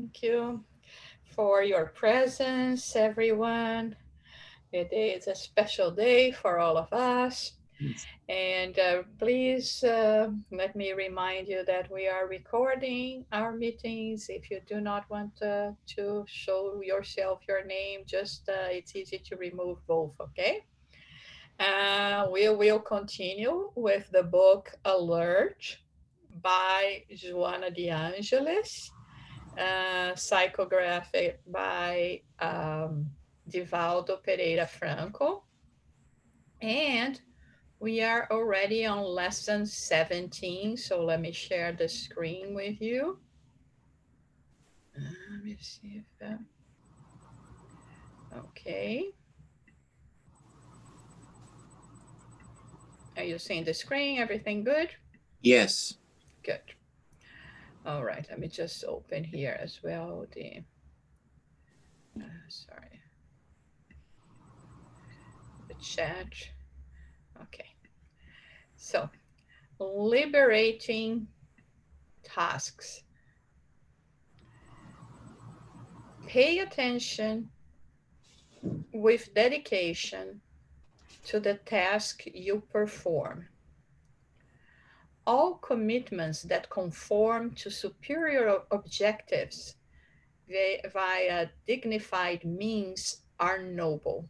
Thank you for your presence, everyone. Today is a special day for all of us. And please let me remind you that we are recording our meetings. If you do not want to show yourself your name, just it's easy to remove both, okay? We will continue with the book Alert by Joanna de Angelis, psychography by Divaldo Franco. And we are already on lesson 17. So let me share the screen with you. Let me see if, okay. Are you seeing the screen? Everything good? Yes. Good. All right, let me just open here as well sorry, the chat. Okay, so liberating tasks. Pay attention with dedication to the task you perform. All commitments that conform to superior objectives via dignified means are noble.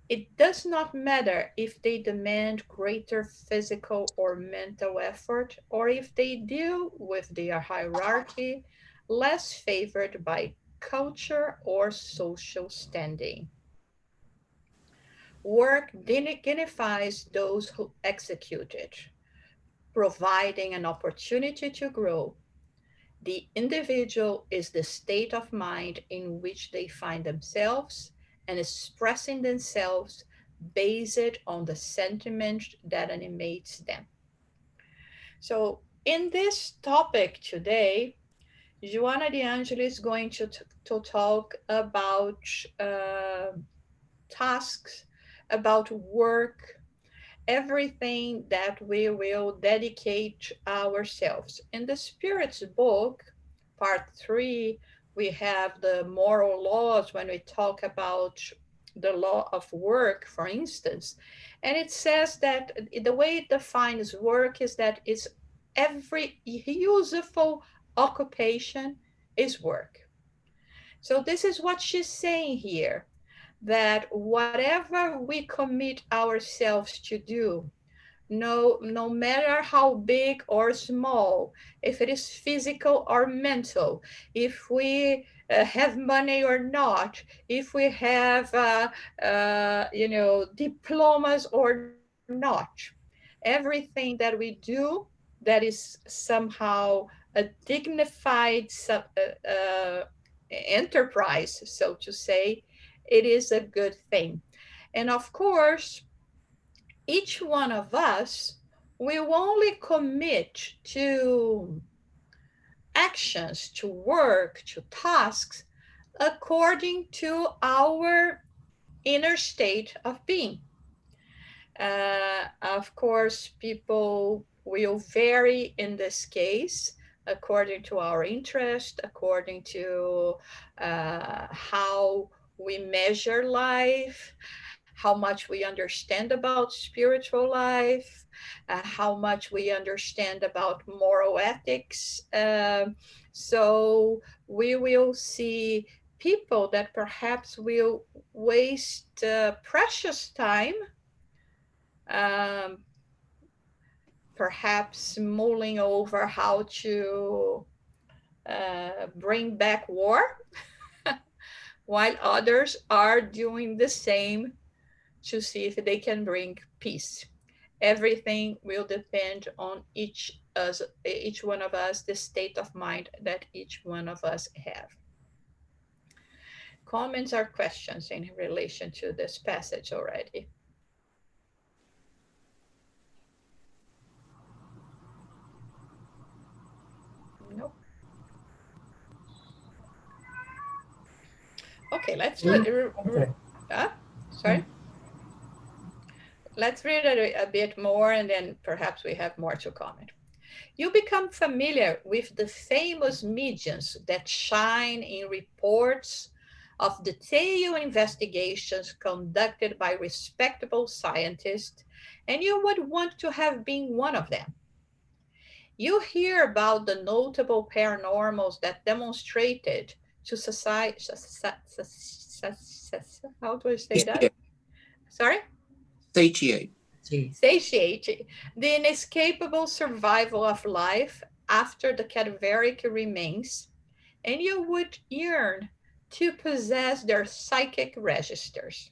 It does not matter if they demand greater physical or mental effort, or if they deal with their hierarchy less favored by culture or social standing. Work dignifies those who execute it, providing an opportunity to grow. The individual is the state of mind in which they find themselves and expressing themselves based on the sentiment that animates them. So, in this topic today, Joanna de Angelis is going to talk about tasks, about work, everything that we will dedicate ourselves. In the Spirit's book, part 3, we have the moral laws when we talk about the law of work, for instance. And it says that the way it defines work is that it's every useful occupation is work. So this is what she's saying here, that whatever we commit ourselves to do, no matter how big or small, if it is physical or mental, if we have money or not, if we have diplomas or not, everything that we do that is somehow a dignified enterprise, so to say, it is a good thing. And of course, each one of us will only commit to actions, to work, to tasks, according to our inner state of being. Of course, people will vary in this case according to our interest, according to how we measure life, how much we understand about spiritual life, how much we understand about moral ethics. So we will see people that perhaps will waste precious time, um, perhaps mulling over how to bring back war, while others are doing the same to see if they can bring peace. Everything will depend on each one of us, the state of mind that each one of us have. Comments or questions in relation to this passage already? Nope. Okay, let's Okay. sorry. Let's read it a bit more and then perhaps we have more to comment. You become familiar with the famous mediums that shine in reports of detailed investigations conducted by respectable scientists, and you would want to have been one of them. You hear about the notable paranormals that demonstrated to society. How do I say that? Satiate. Sorry? Satiate. See, Satiate the inescapable survival of life after the cadaveric remains, and you would yearn to possess their psychic registers.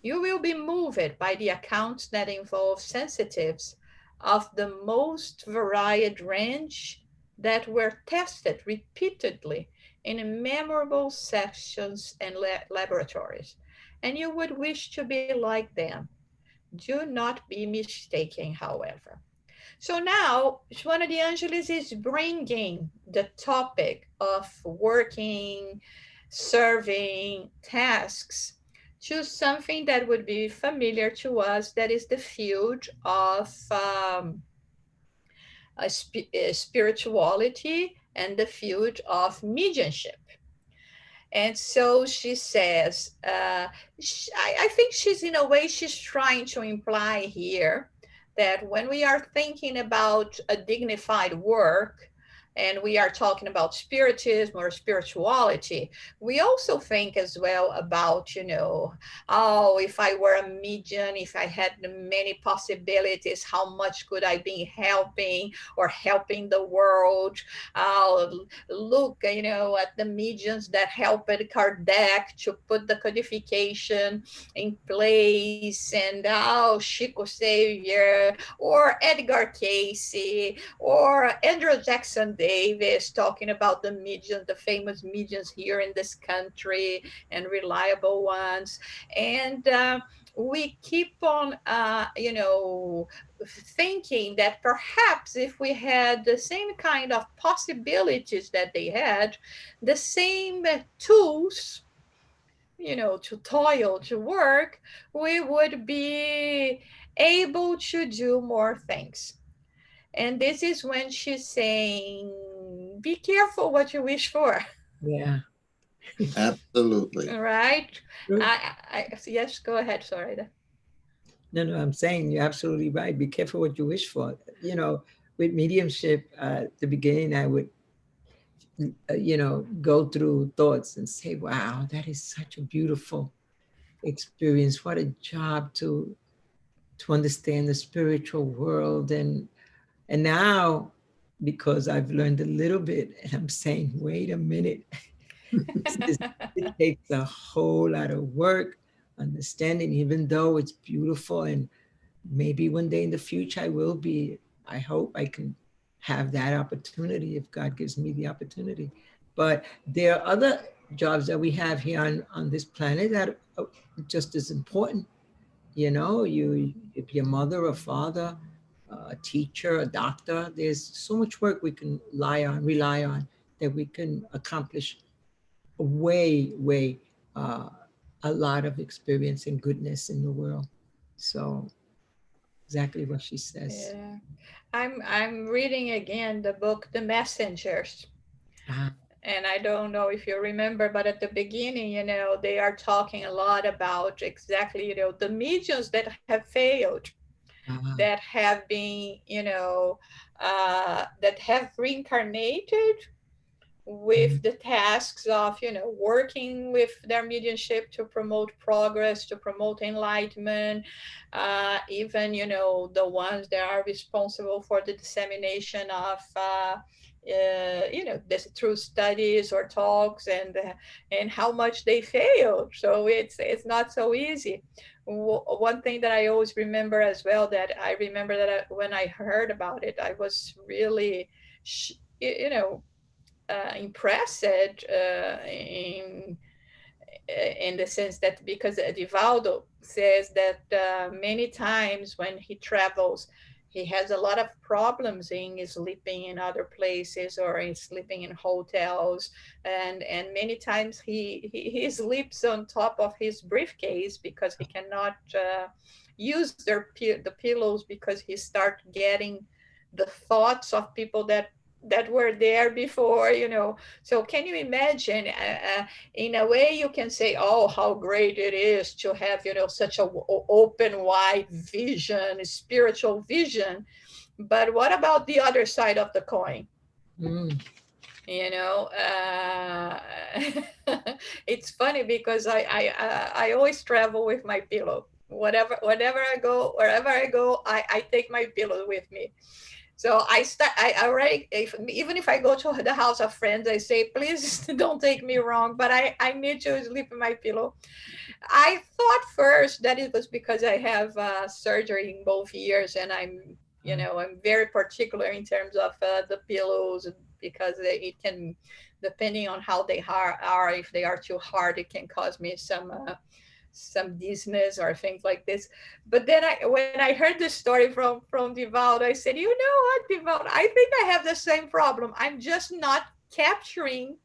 You will be moved by the accounts that involve sensitives of the most varied range that were tested repeatedly in memorable sections and laboratories, and you would wish to be like them. Do not be mistaken, however. So now, Joana de Angelis is bringing the topic of working, serving, tasks to something that would be familiar to us, that is the field of spirituality and the field of mediumship. And so she says, I think she's in a way, she's trying to imply here that when we are thinking about a dignified work, and we are talking about spiritism or spirituality, we also think as well about, oh, if I were a medium, if I had many possibilities, how much could I be helping or helping the world? Look, at the mediums that helped Kardec to put the codification in place, and Chico Xavier or Edgar Casey or Andrew Jackson Davis talking about the mediums, the famous mediums here in this country and reliable ones. And we keep on, thinking that perhaps if we had the same kind of possibilities that they had, the same tools, to toil, to work, we would be able to do more things. And this is when she's saying, be careful what you wish for. yeah, Absolutely. All right. true. Yes, go ahead. Sorry. No, no, I'm saying you're absolutely right. Be careful what you wish for. With mediumship, at the beginning, I would, go through thoughts and say, wow, that is such a beautiful experience. What a job to understand the spiritual world. And now, because I've learned a little bit, and I'm saying, wait a minute, this, it takes a whole lot of work, understanding, even though it's beautiful. And maybe one day in the future, I will be, I hope I can have that opportunity if God gives me the opportunity. But there are other jobs that we have here on this planet that are just as important. You be a mother, a father, a teacher, a doctor. There's so much work we can rely on, that we can accomplish way, way, uh, a lot of experience and goodness in the world. So exactly what she says. Yeah. I'm reading again the book The Messengers. Ah, And I don't know if you remember, but at the beginning, they are talking a lot about exactly, the mediums that have failed, ah, that have been, that have reincarnated with mm, the tasks of, working with their mediumship to promote progress, to promote enlightenment, even, the ones that are responsible for the dissemination of this through studies or talks, and how much they failed. So it's not so easy. One thing that I always remember as well, that I remember that when I heard about it, I was really impressed in the sense that, because Divaldo says that many times when he travels, he has a lot of problems in sleeping in other places or in sleeping in hotels, and many times he sleeps on top of his briefcase because he cannot use the pillows, because he start getting the thoughts of people that were there before, so can you imagine, in a way you can say, oh, how great it is to have, such a open wide vision, spiritual vision, but what about the other side of the coin? Mm. you know uh, it's funny because I always travel with my pillow. Whatever I go, wherever I go, I take my pillow with me. So I already, even if I go to the house of friends, I say, please don't take me wrong, but I need to sleep in my pillow. I thought first that it was because I have surgery in both ears, and I'm very particular in terms of the pillows, because it can, depending on how they are, if they are too hard, it can cause me some dizziness or things like this. But then when I heard the story from Divaldo, I said, you know what, Divaldo, I think I have the same problem. I'm just not capturing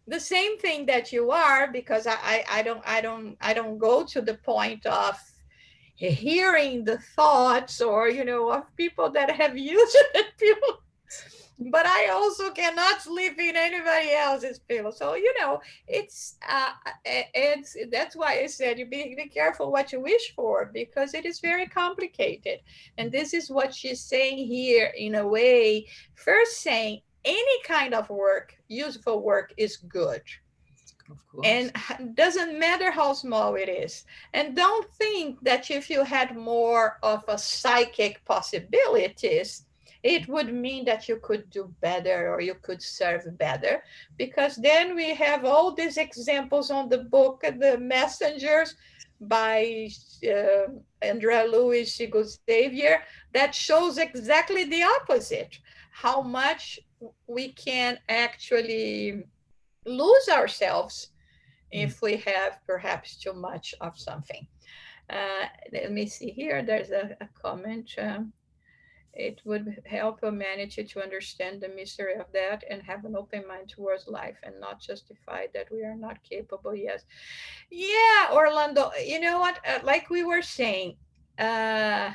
the same thing that you are, because I don't go to the point of hearing the thoughts, or of people that have used it, people. But I also cannot sleep in anybody else's pillow. So it's that's why I said, you be careful what you wish for, because it is very complicated. And this is what she's saying here, in a way, first saying any kind of work, useful work, is good, Of course. and doesn't matter how small it is. And don't think that if you had more of a psychic possibilities, it would mean that you could do better or you could serve better, because then we have all these examples on the book, The Messengers, by Andrea Louis Xavier, that shows exactly the opposite, how much we can actually lose ourselves Mm. if we have perhaps too much of something. Let me see here. There's a comment. It would help humanity to understand the mystery of that and have an open mind towards life, and not justify that we are not capable. Yes. Yeah, Orlando. You know what? Like we were saying, uh,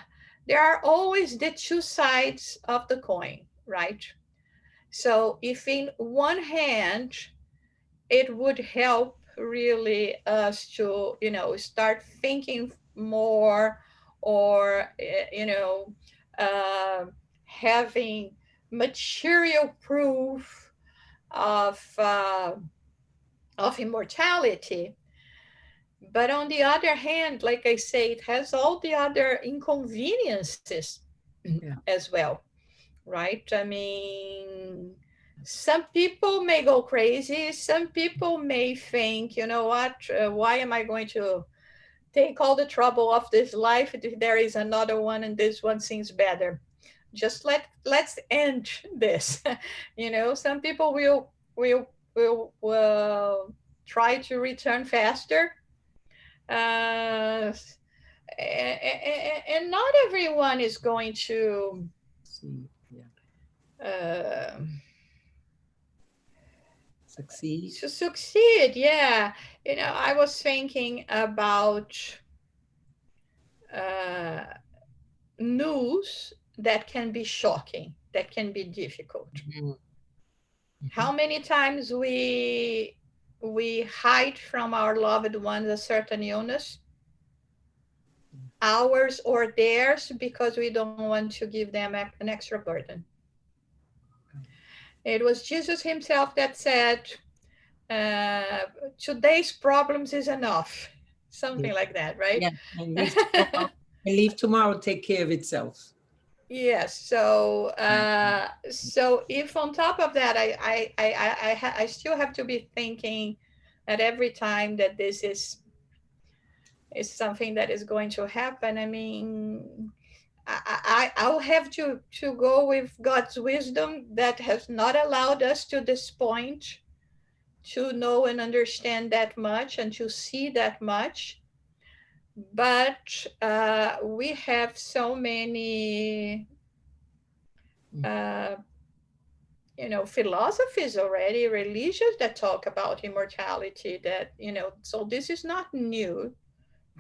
there are always the two sides of the coin, right? So if in one hand it would help really us to start thinking more, or uh, having material proof of immortality. But on the other hand, like I say, it has all the other inconveniences Yeah. as well, right? I mean, some people may go crazy. Some people may think, you know what, why am I going to take all the trouble of this life if there is another one and this one seems better? Just let's end this. Some people will try to return faster. Uh, and not everyone is going See. Yeah. uh, Succeed. to succeed. Yeah, I was thinking about uh, news that can be shocking, that can be difficult. Mhm. How Mhm. many times we hide from our loved ones a certain illness, ours or theirs, because we don't want to give them an extra burden. It was Jesus himself that said, uh, today's problems is enough, Yeah. something like that, right? Yeah. And leave tomorrow. And leave tomorrow take care of itself. Yes. So, Mhm. so if on top of that, I still have to be thinking at every time that this is something that is going to happen. I mean, I'll have to go with God's wisdom that has not allowed us to this point to know and understand that much and to see that much. But we have so many Mm. uh, philosophies already, religions that talk about immortality, that so this is not new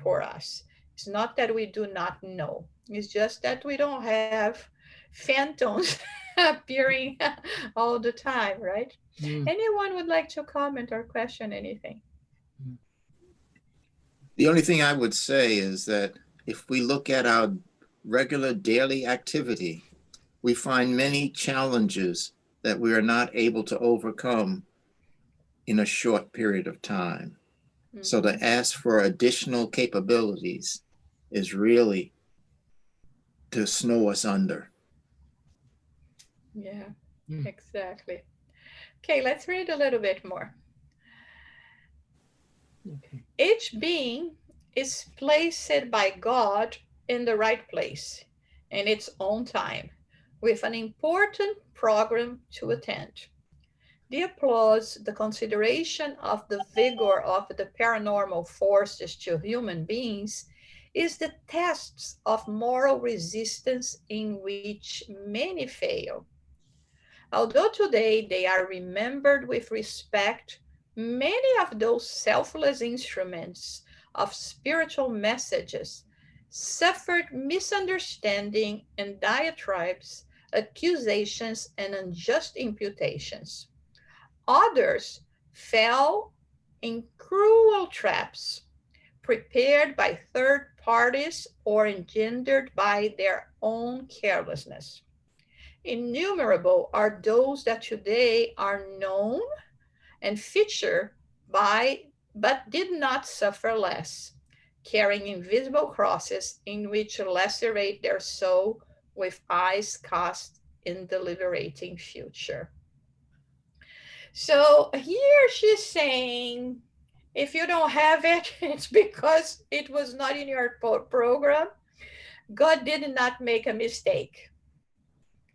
for us. It's not that we do not know, it's just that we don't have phantoms appearing all the time, right? Mm. Anyone would like to comment or question anything? The only thing I would say is that if we look at our regular daily activity, we find many challenges that we are not able to overcome in a short period of time. So Mm-hmm. to ask for additional capabilities is really to snow us under. Yeah, Mm. exactly. Okay, let's read a little bit more. Okay. Each being is placed by God in the right place in its own time, with an important program to attend. The applause, the consideration of the vigor of the paranormal forces to human beings is the test of moral resistance in which many fail. Although today they are remembered with respect, many of those selfless instruments of spiritual messages suffered misunderstanding and diatribes, accusations, and unjust imputations. Others fell in cruel traps prepared by third parties or engendered by their own carelessness. Innumerable are those that today are known and featured by, but did not suffer less, carrying invisible crosses in which lacerate their soul with eyes cast in the liberating future. So here she's saying, if you don't have it, it's because it was not in your program. God did not make a mistake.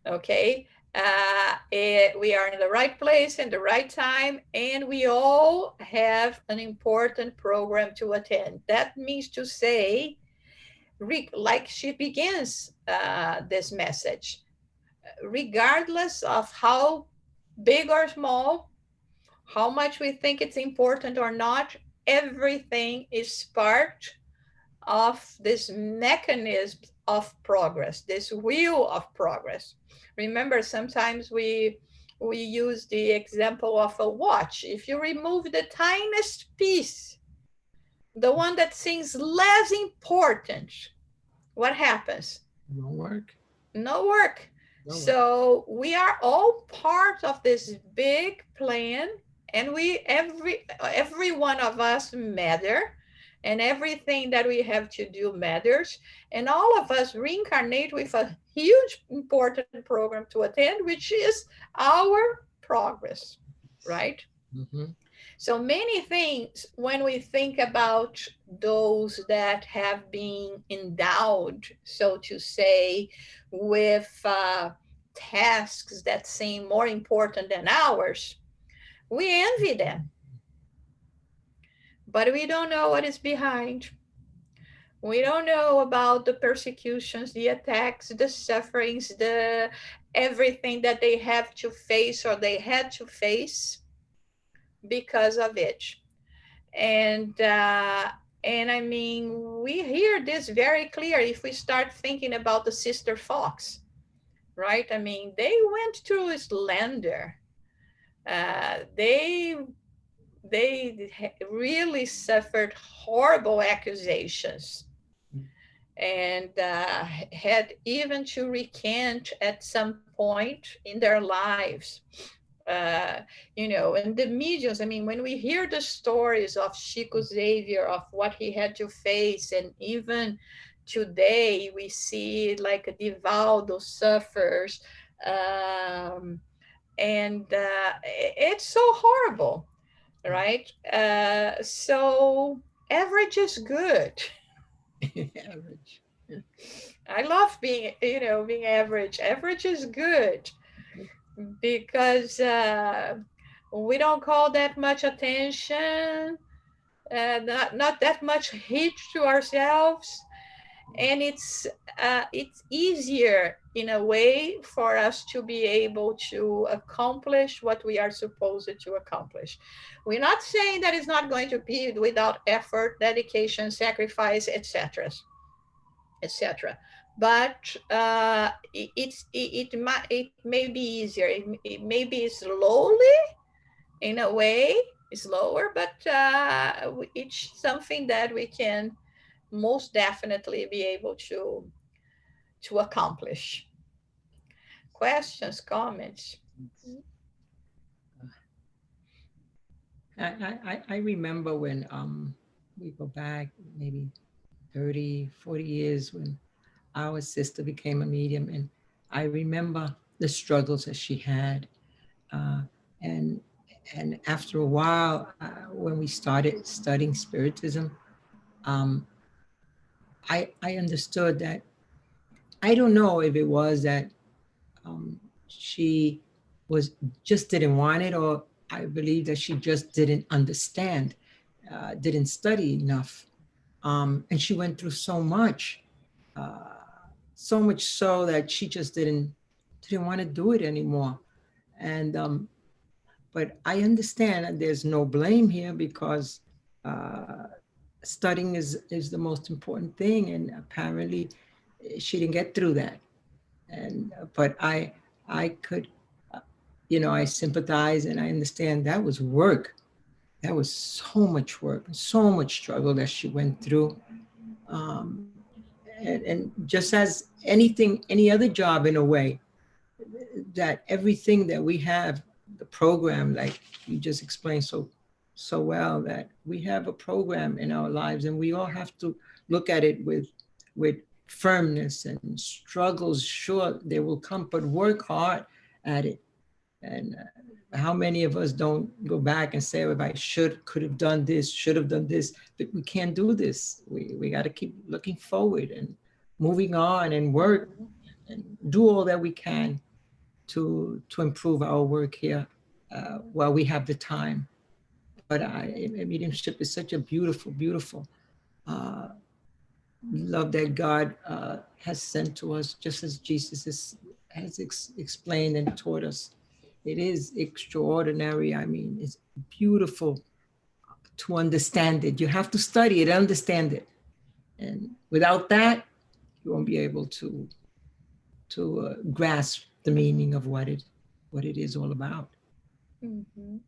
Okay. We are in the right place in the right time, and we all have an important program to attend. That means to say, like she begins this message, regardless of how big or small, how much we think it's important or not, everything is part of this mechanism of progress, this wheel of progress. Remember, sometimes we use the example of a watch. If you remove the tiniest piece, the one that seems less important, what happens? No work. No work. No work. So we are all part of this big plan, and every one of us matter, and everything that we have to do matters, and all of us reincarnate with a huge important program to attend, which is our progress, right? Mm-hmm. So many things, when we think about those that have been endowed, so to say, with tasks that seem more important than ours, we envy them, but we don't know what is behind. We don't know about the persecutions, the attacks, the sufferings, the everything that they have to face or they had to face because of it. and and I mean, we hear this very clear if we start thinking about the sister fox, right? I mean, they went through slander. They really suffered horrible accusations, and had even to recant at some point in their lives. uh, and the mediums, I mean, when we hear the stories of Chico Xavier, of what he had to face, and even today we see like Divaldo suffers, um, and it's so horrible, right? So average is good. Average. I love being average. Average is good because we don't call that much attention, not that much heat to ourselves, and it's easier in a way for us to be able to accomplish what we are supposed to accomplish. We're not saying that it's not going to be without effort, dedication, sacrifice, etc., etc., but it may be easier. It may be slowly in a way, slower, but it's something that we can most definitely be able to accomplish. Questions, comments? I remember when we go back maybe 30, 40 years when our sister became a medium, and I remember the struggles that she had. Uh, and and after a while, when we started studying spiritism, um, I understood that I don't know if it was that she was just didn't want it, or I believe that she just didn't understand, didn't study enough, and she went through uh, so much so that she just didn't want to do it anymore. And but I understand that there's no blame here because uh, studying is the most important thing, and apparently she didn't get through that. And but I could, uh, I sympathize and I understand that was work. That was so much work, so much struggle that she went through. Um, and just as anything, any other job in a way, that everything that we have, the program, like you just explained so well, that we have a program in our lives and we all have to look at it with firmness. And struggles, sure, they will come, but work hard at it. And how many of us don't go back and say, oh, if I could have done this, should have done this, but we can't do this. We got to keep looking forward and moving on and work Mhm. and do all that we can to improve our work here while we have the time. But mediumship is such a beautiful, beautiful uh, love that God has sent to us, just as has explained and taught us. It is extraordinary. I mean, it's beautiful to understand it. You have to study it, understand it, and without that, you won't be able to grasp the meaning of what it is all about. Mhm.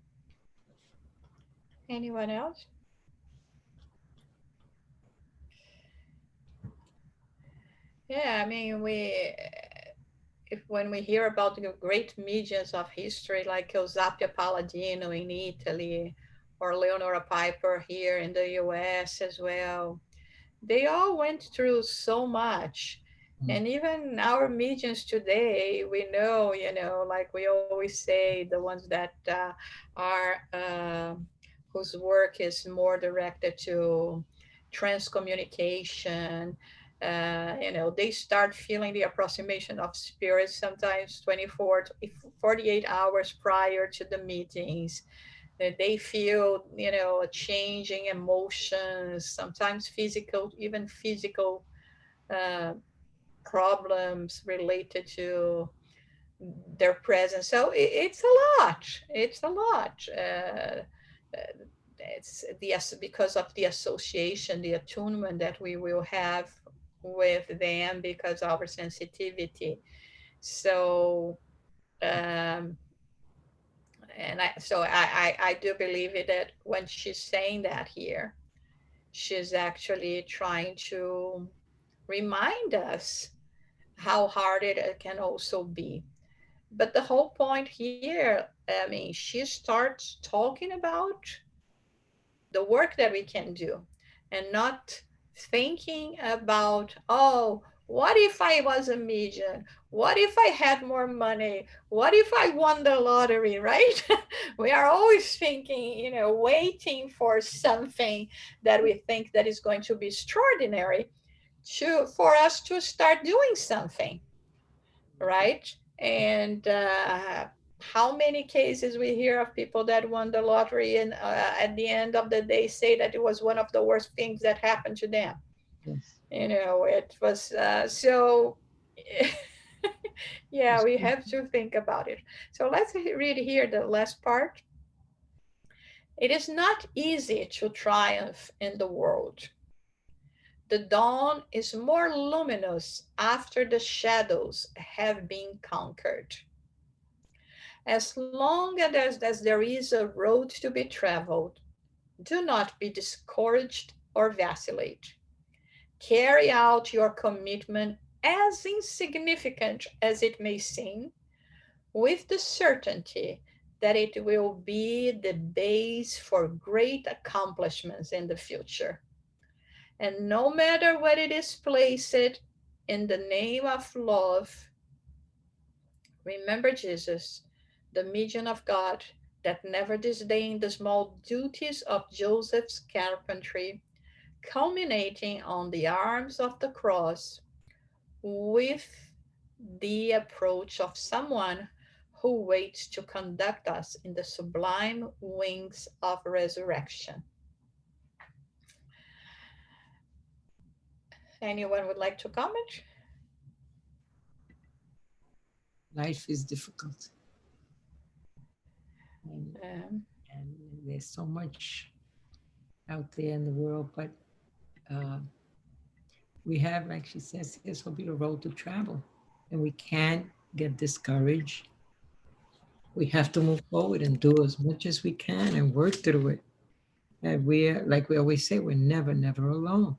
Anyone else? Yeah, I mean, if when we hear about the great mediums of history like Eusapia Palladino in Italy or Leonora Piper here in the US as well, they all went through so much. And even our mediums today, we know, like we always say, the ones that are whose work is more directed to transcommunication. They start feeling the approximation of spirits sometimes 24 to 48 hours prior to the meetings. They feel, changing emotions, sometimes physical, even physical uh, problems related to their presence. So it's a lot. It's a lot. It's because of the association, the attunement that we will have with them because of our sensitivity. So, um, I do believe it that when she's saying that here, she's actually trying to remind us how hard it can also be. But the whole point here, I mean, she starts talking about the work that we can do and not thinking about, oh, what if I was a medium? What if I had more money? What if I won the lottery, right? We are always thinking, waiting for something that we think that is going to be extraordinary for us to start doing something, right? And how many cases we hear of people that won the lottery and at the end of the day say that it was one of the worst things that happened to them. Yes, It was so. Yeah, it's we true. have to think about it. So let's read here the last part. It is not easy to triumph in the world. The dawn is more luminous after the shadows have been conquered. As long as there is a road to be traveled, do not be discouraged or vacillate. Carry out your commitment, as insignificant as it may seem, with the certainty that it will be the base for great accomplishments in the future. And no matter what it is placed in the name of love, remember Jesus, the median of God, that never disdained the small duties of Joseph's carpentry, culminating on the arms of the cross with the approach of someone who waits to conduct us in the sublime wings of resurrection. Anyone would like to comment? Life is difficult. And, Um, and there's so much out there in the world, but uh, we have, like she says, this will be the road to travel. And we can't get discouraged. We have to move forward and do as much as we can and work through it. And we're, like we always say, we're never, never alone.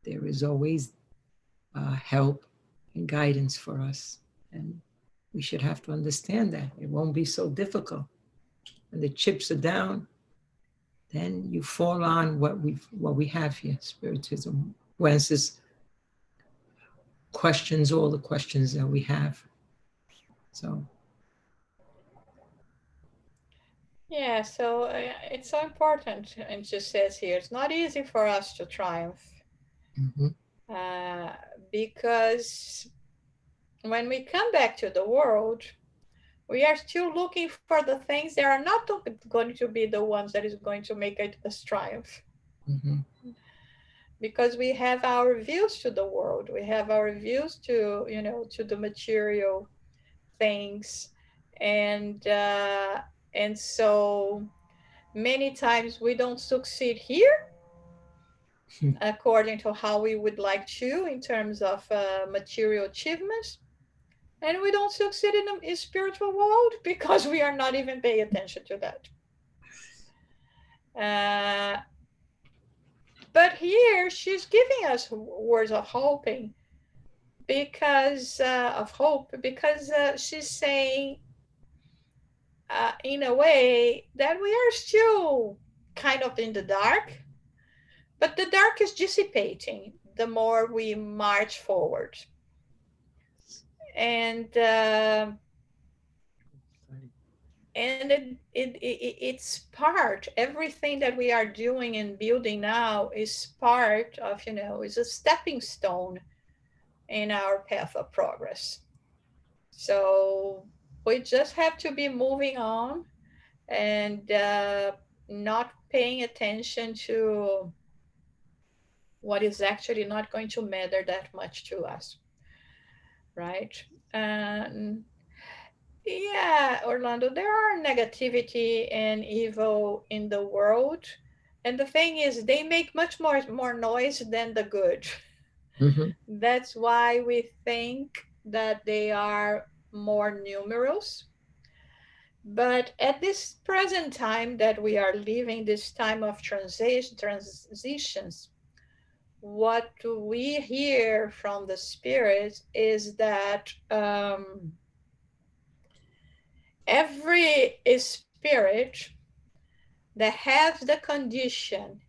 There is always help and guidance for us. And we should have to understand that. It won't be so difficult. When the chips are down, then you fall on what we have here, Spiritism, who answers questions, all the questions that we have. So yeah, so it's so important. And just says here, it's not easy for us to triumph mhm, uh, because when we come back to the world, we are still looking for the things that are not going to be the ones that is going to make us triumph, mhm, because we have our views to the world, we have our views to, to the material things, and so many times we don't succeed here according to how we would like to in terms of material achievements, and we don't succeed in the spiritual world because we are not even paying attention to that. uh, but here she's giving us words of hoping, because she's saying, in a way, that we are still kind of in the dark, but the dark is dissipating the more we march forward. And it's part, everything that we are doing and building now is part of, is a stepping stone in our path of progress. So we just have to be moving on, and not paying attention to what is actually not going to matter that much to us, right? And yeah, Orlando, there are negativity and evil in the world. And the thing is, they make much more noise than the good. mhm, That's why we think that they are more numerous. But at this present time that we are living, this time of transitions, what we hear from the Spirit is that every spirit that has the condition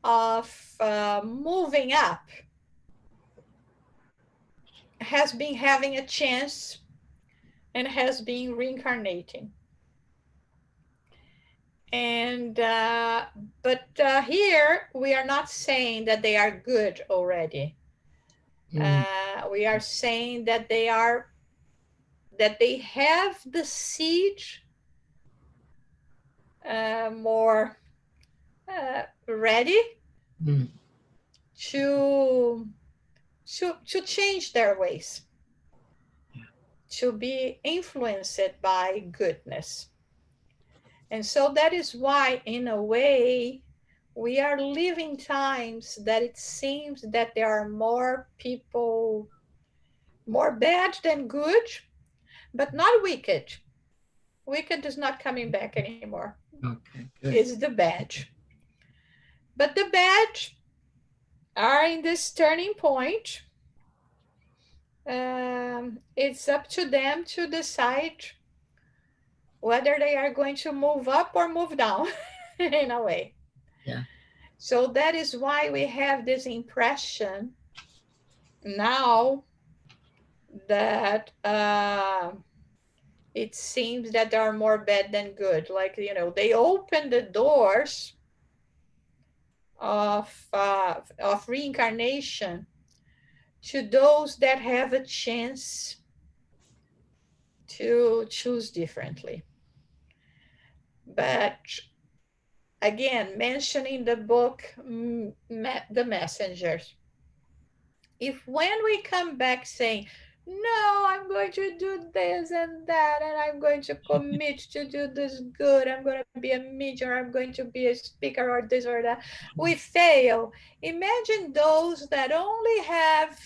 of moving up has been having a chance and has been reincarnating. And here we are not saying that they are good already. mm, We are saying that they have the seed more ready mm. to to change their ways, to be influenced by goodness. And so that is why, in a way, we are living times that it seems that there are more people, more bad than good, but not wicked. Wicked is not coming back anymore. Okay, good. It's the bad. But the bad are in this turning point. It's up to them to decide whether they are going to move up or move down in a way. Yeah. So that is why we have this impression now that it seems that there are more bad than good. Like, they open the doors of reincarnation to those that have a chance to choose differently. But again, mentioning the book, The Messengers, if when we come back saying, no, I'm going to do this and that, and I'm going to commit to do this good, I'm going to be a medium, I'm going to be a speaker or this or that, we fail. Imagine those that only have,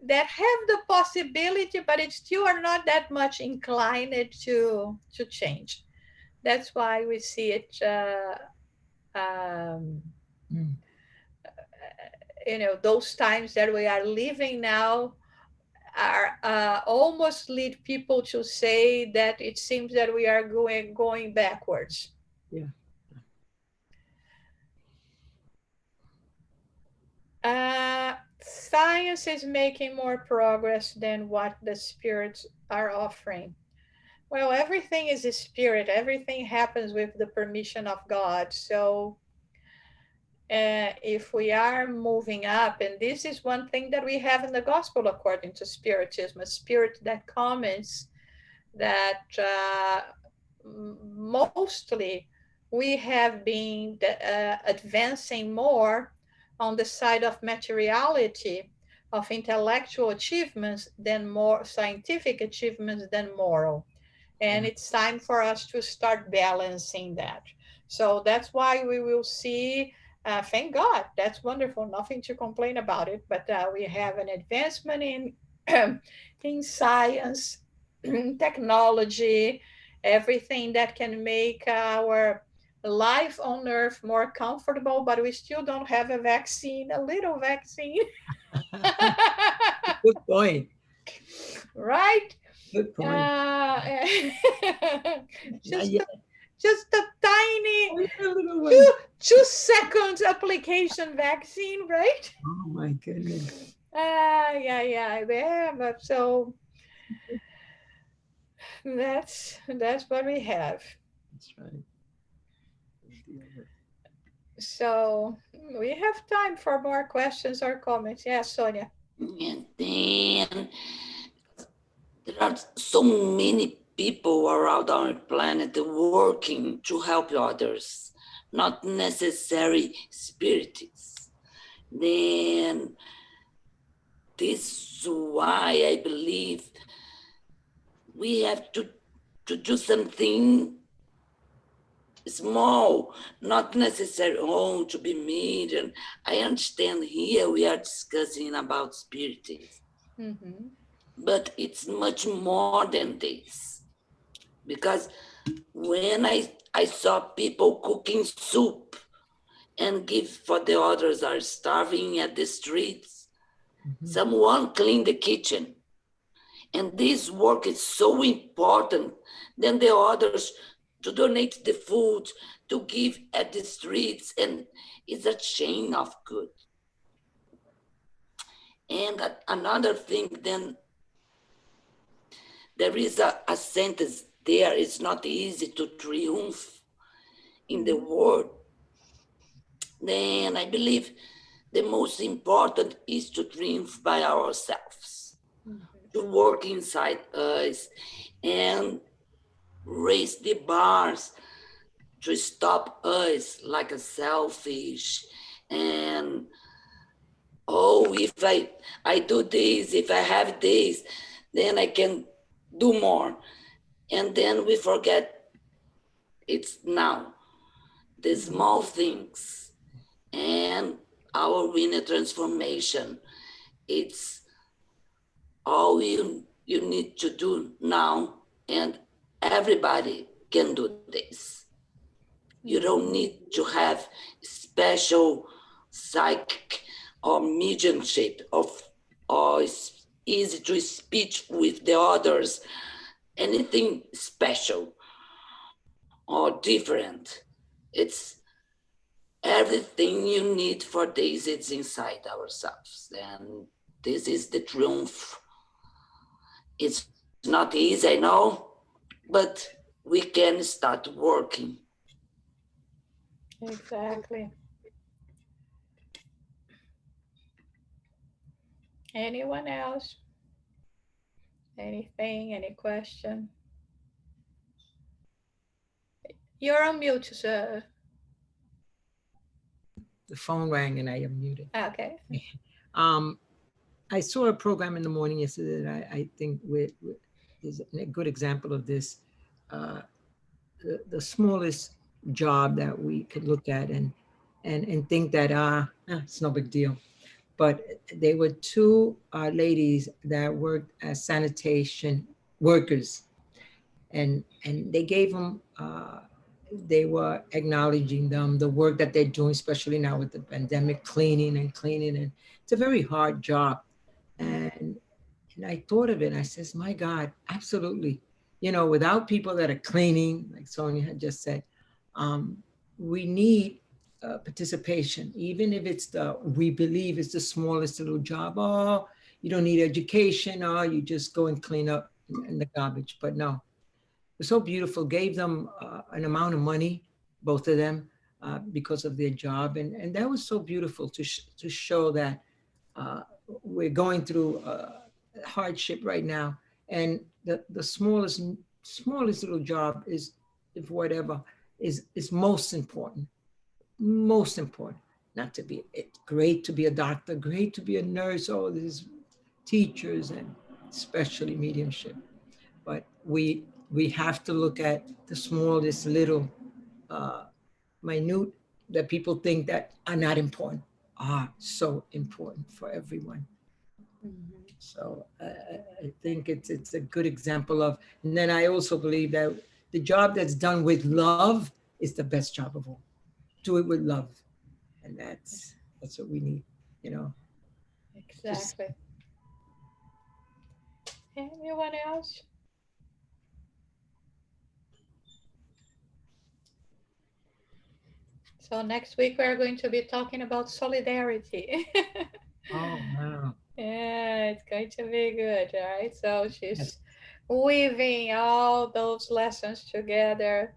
that have the possibility, but it still are not that much inclined to change. That's why we see it, Mm. those times that we are living now are almost lead people to say that it seems that we are going backwards. Yeah. Science is making more progress than what the spirits are offering. Well, everything is a spirit. Everything happens with the permission of God. So if we are moving up, and this is one thing that we have in the gospel according to Spiritism, a spirit that comments that mostly we have been advancing more on the side of materiality, of intellectual achievements, than more scientific achievements than moral. And it's time for us to start balancing that. So that's why we will see, thank God, that's wonderful, nothing to complain about it, but we have an advancement in, in science, technology, everything that can make our life on earth more comfortable, but we still don't have a vaccine, a little vaccine. Good point. Right? Good point. Uh, Not just yet. a, just a tiny Only a little one. two 2 seconds application vaccine, right? Oh my goodness. Yeah. But so that's what we have. That's right. So we have time for more questions or comments. Yeah, Sonia. And then there are so many people around our planet working to help others, not necessarily spirits. Then this is why I believe we have to do something small, not necessarily to be made. And I understand here we are discussing about spirits, but it's much more than this. Because when I saw people cooking soup and give for the others are starving at the streets, someone clean the kitchen. And this work is so important than the others to donate the food, to give at the streets, and it's a chain of good. And another thing, then there is a sentence there, it's not easy to triumph in the world. Then I believe the most important is to triumph by ourselves, to work inside us and raise the bars to stop us like a selfish and if I do this, if I have this, then I can do more. And then we forget it's now. the small things, and our inner transformation. It's all you need to do now, and everybody can do this. You don't need to have special psychic or mediumship or easy to speech with the others, anything special or different. It's everything you need for this, it's inside ourselves. And this is the triumph. It's not easy, I know, but we can start working. Exactly. Anyone else? Anything? Any question? You're on mute, sir. The phone rang and I unmuted. Okay. Um, I saw a program in the morning yesterday that I think is a good example of this. Uh, the smallest job that we could look at and think that it's no big deal. But they were two ladies that worked as sanitation workers, and they gave them. They were acknowledging them, the work that they're doing, especially now with the pandemic, cleaning, and it's a very hard job. And I thought of it, and I says, my God, absolutely. Without people that are cleaning, like Sonia had just said, um, we need participation, even if we believe it's the smallest little job. Oh, you don't need education, or you just go and clean up in the garbage. But no, it was so beautiful. Gave them an amount of money, both of them, because of their job. And that was so beautiful to show that uh, we're going through hardship right now, and the smallest little job is, if whatever, is most important. Most important. Not to be it's great to be a doctor, great to be a nurse, all these teachers, and especially mediumship. But we have to look at the smallest little uh, minute that people think that are not important are so important for everyone. Mhm. So I think it's a good example of, and then I also believe that the job that's done with love is the best job of all. Do it with love, and that's what we need. You know, just Exactly. Anyone else? So next week we're going to be talking about solidarity. oh wow, Yeah, it's going to be good, right? So yes, she's weaving all those lessons together,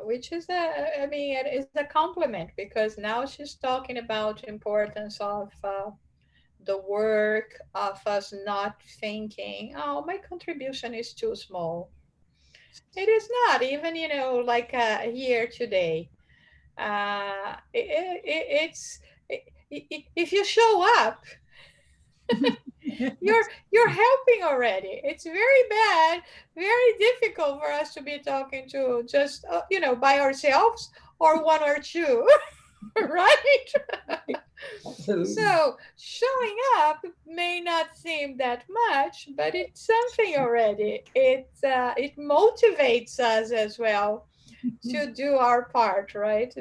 which is I mean, it is a compliment because now she's talking about importance of the work of us not thinking, oh, my contribution is too small. It is not even, like here today. It's if you show up, you're helping already. It's very bad, very difficult for us to be talking to just by ourselves or one or two, right? absolutely. So showing up may not seem that much, but it's something already. It motivates us as well to do our part, right?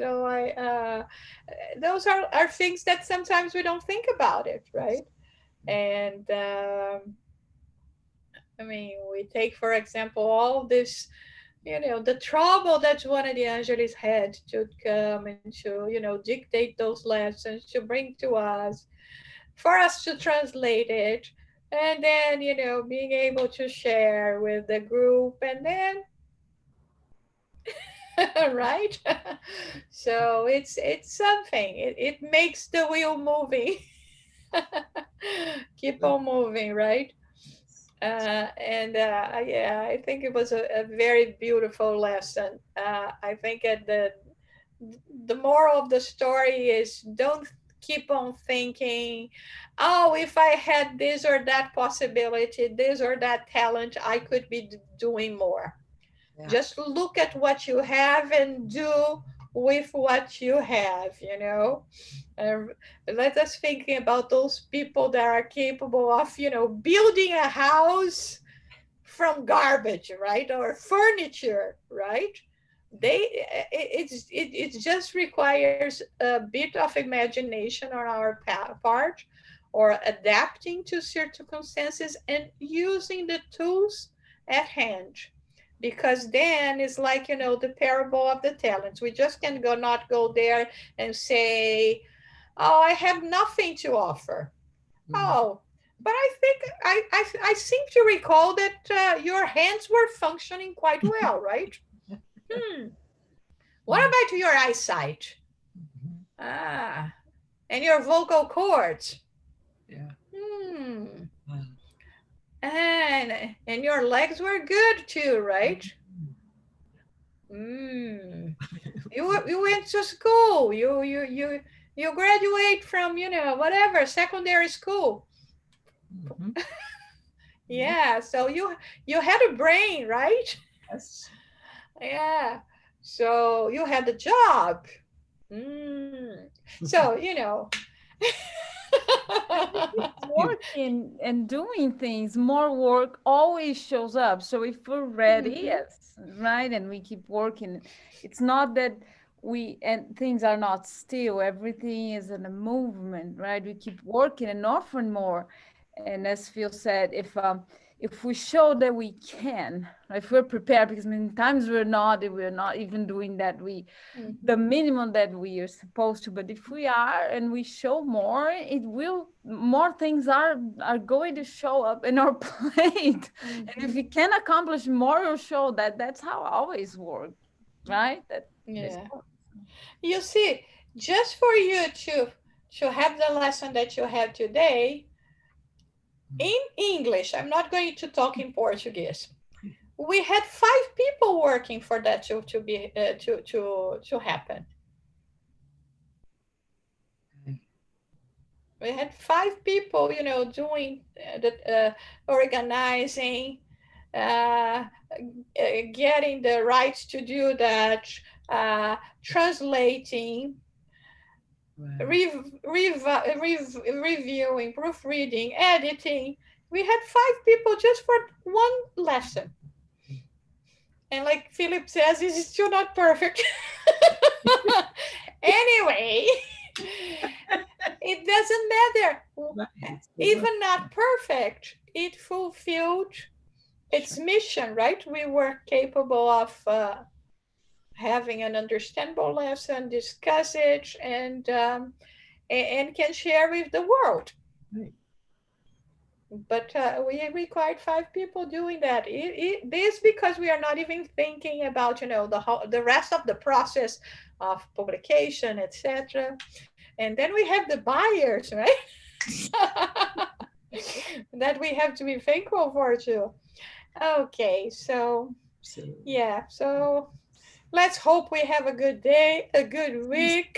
Those are things that sometimes we don't think about it, right? And I mean, we take for example all this, the trouble that Joanna de Angelis had to come and to dictate those lessons to bring to us for us to translate it, and then being able to share with the group, and then right. So it's something, it makes the wheel moving. Keep on moving, right? And yeah, I think it was a very beautiful lesson. I think the moral of the story is, don't keep on thinking, oh, if I had this or that possibility, this or that talent, I could be doing more. Yeah. Just look at what you have and do with what you have, you know. Uh, Let us thinking about those people that are capable of, you know, building a house from garbage, right? Or furniture, right? It just requires a bit of imagination on our part, or adapting to circumstances and using the tools at hand. Because then it's like, you know, the parable of the talents. We just can go not go there and say, oh, I have nothing to offer. Mm. Oh, but I think I seem to recall that your hands were functioning quite well, right? Hmm. What about your eyesight? Mhm. Ah, and your vocal cords? Yeah. Hmm. Wow. And your legs were good too, right? Mhm. Hmm. You went to school. You graduate from, you know, whatever, secondary school. Mhm. Yeah. Yeah, so you had a brain, right? Yes. Yeah. So you had a job. Mm. So, you know. Working and doing things, more work always shows up. So if we're ready, Mhm. yes, right, and we keep working, it's not that and things are not still. Everything is in a movement, right? We keep working and offering more. And as Phil said, if we show that we can, if we're prepared, because many times we're not even doing that. The Mhm. minimum that we are supposed to, but if we are and we show more, it will more things are going to show up in our plate. And if Mhm. we can accomplish more, will show that. That's how I always work, right? That is Yeah. You see, just for you to have the lesson that you have today in English, I'm not going to talk in Portuguese. We had 5 people working for that to be to happen. Okay. We had 5 people, you know, doing organizing, getting the rights to do that, translating, Wow. reviewing, proofreading, editing. We had 5 people just for one lesson. And like Philip says, it's still not perfect. Anyway, it doesn't matter. Right. It's the work. Even not perfect, it fulfilled its Sure. mission, right? We were capable of having an understandable lesson, discuss it, and can share with the world. Right. But we required 5 people doing that. This because we are not even thinking about, you know, the rest of the process of publication, etc. And then we have the buyers, right? That we have to be thankful for too. Okay, so Absolutely. yeah, so let's hope we have a good day, a good Yes. week.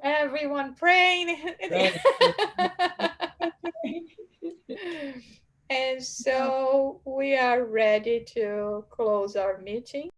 Everyone praying. Right. And so we are ready to close our meeting.